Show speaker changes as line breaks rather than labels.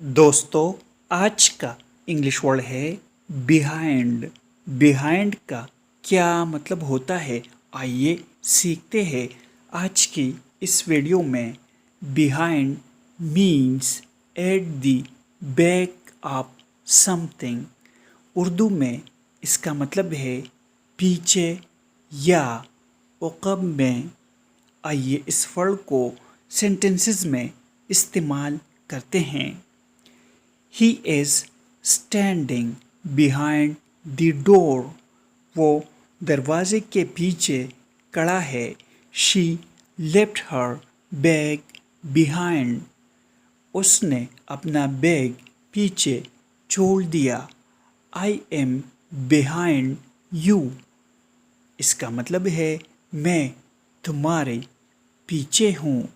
दोस्तों, आज का इंग्लिश वर्ड है बिहाइंड। बिहाइंड का क्या मतलब होता है, आइए सीखते हैं आज की इस वीडियो में। Behind means at the back of something. Urdu में इसका मतलब है पीछे या उक़ब में। आइए इस वर्ड को सेंटेंसेस में इस्तेमाल करते हैं। He is standing behind the door. वो दरवाजे के पीछे खड़ा है। She left her bag behind. उसने अपना बैग पीछे छोड़ दिया। I am behind you. इसका मतलब है मैं तुम्हारे पीछे हूँ।